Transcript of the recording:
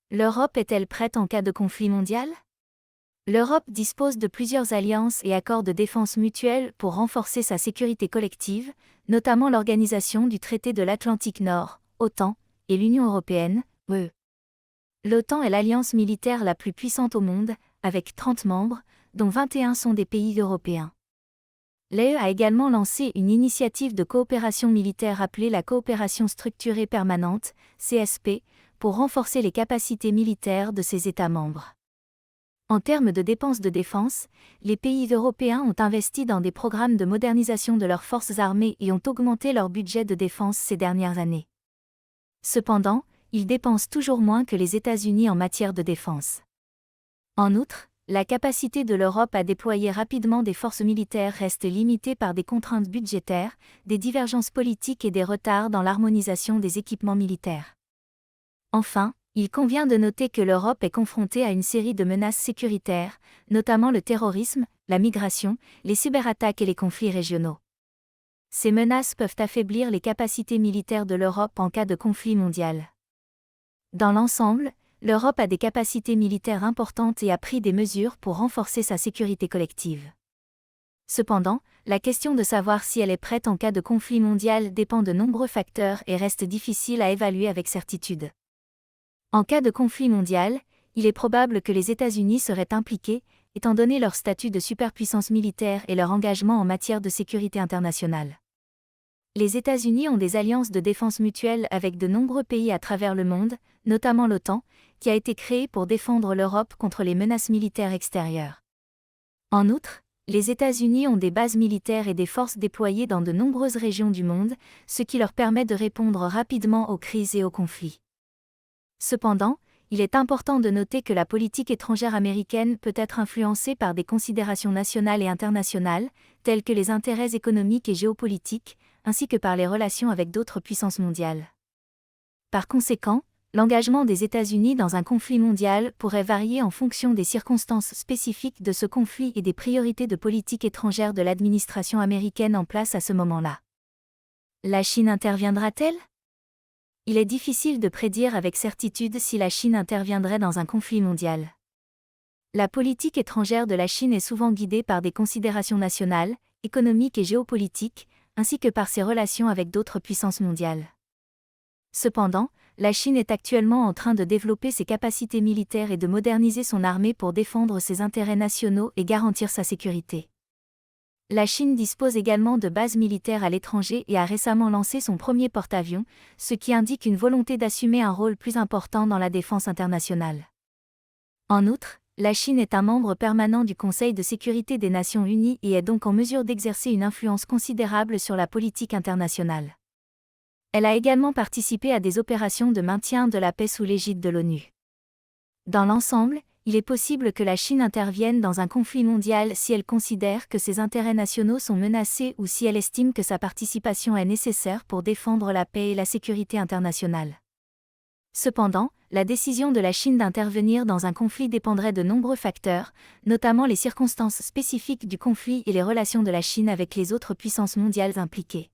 L'Europe est-elle prête en cas de conflit mondial? L'Europe dispose de plusieurs alliances et accords de défense mutuelle pour renforcer sa sécurité collective, notamment l'Organisation du traité de l'Atlantique Nord, OTAN, et l'Union européenne, UE. L'OTAN est l'alliance militaire la plus puissante au monde, avec 30 membres, dont 21 sont des pays européens. L'UE a également lancé une initiative de coopération militaire appelée la Coopération structurée permanente, CSP, pour renforcer les capacités militaires de ses États membres. En termes de dépenses de défense, les pays européens ont investi dans des programmes de modernisation de leurs forces armées et ont augmenté leur budget de défense ces dernières années. Cependant, ils dépensent toujours moins que les États-Unis en matière de défense. En outre, la capacité de l'Europe à déployer rapidement des forces militaires reste limitée par des contraintes budgétaires, des divergences politiques et des retards dans l'harmonisation des équipements militaires. Enfin, il convient de noter que l'Europe est confrontée à une série de menaces sécuritaires, notamment le terrorisme, la migration, les cyberattaques et les conflits régionaux. Ces menaces peuvent affaiblir les capacités militaires de l'Europe en cas de conflit mondial. Dans l'ensemble, l'Europe a des capacités militaires importantes et a pris des mesures pour renforcer sa sécurité collective. Cependant, la question de savoir si elle est prête en cas de conflit mondial dépend de nombreux facteurs et reste difficile à évaluer avec certitude. En cas de conflit mondial, il est probable que les États-Unis seraient impliqués, étant donné leur statut de superpuissance militaire et leur engagement en matière de sécurité internationale. Les États-Unis ont des alliances de défense mutuelle avec de nombreux pays à travers le monde, notamment l'OTAN, qui a été créée pour défendre l'Europe contre les menaces militaires extérieures. En outre, les États-Unis ont des bases militaires et des forces déployées dans de nombreuses régions du monde, ce qui leur permet de répondre rapidement aux crises et aux conflits. Cependant, il est important de noter que la politique étrangère américaine peut être influencée par des considérations nationales et internationales, telles que les intérêts économiques et géopolitiques, ainsi que par les relations avec d'autres puissances mondiales. Par conséquent, l'engagement des États-Unis dans un conflit mondial pourrait varier en fonction des circonstances spécifiques de ce conflit et des priorités de politique étrangère de l'administration américaine en place à ce moment-là. La Chine interviendra-t-elle? Il est difficile de prédire avec certitude si la Chine interviendrait dans un conflit mondial. La politique étrangère de la Chine est souvent guidée par des considérations nationales, économiques et géopolitiques, ainsi que par ses relations avec d'autres puissances mondiales. Cependant, la Chine est actuellement en train de développer ses capacités militaires et de moderniser son armée pour défendre ses intérêts nationaux et garantir sa sécurité. La Chine dispose également de bases militaires à l'étranger et a récemment lancé son premier porte-avions, ce qui indique une volonté d'assumer un rôle plus important dans la défense internationale. En outre, la Chine est un membre permanent du Conseil de sécurité des Nations Unies et est donc en mesure d'exercer une influence considérable sur la politique internationale. Elle a également participé à des opérations de maintien de la paix sous l'égide de l'ONU. Dans l'ensemble, il est possible que la Chine intervienne dans un conflit mondial si elle considère que ses intérêts nationaux sont menacés ou si elle estime que sa participation est nécessaire pour défendre la paix et la sécurité internationale. Cependant, la décision de la Chine d'intervenir dans un conflit dépendrait de nombreux facteurs, notamment les circonstances spécifiques du conflit et les relations de la Chine avec les autres puissances mondiales impliquées.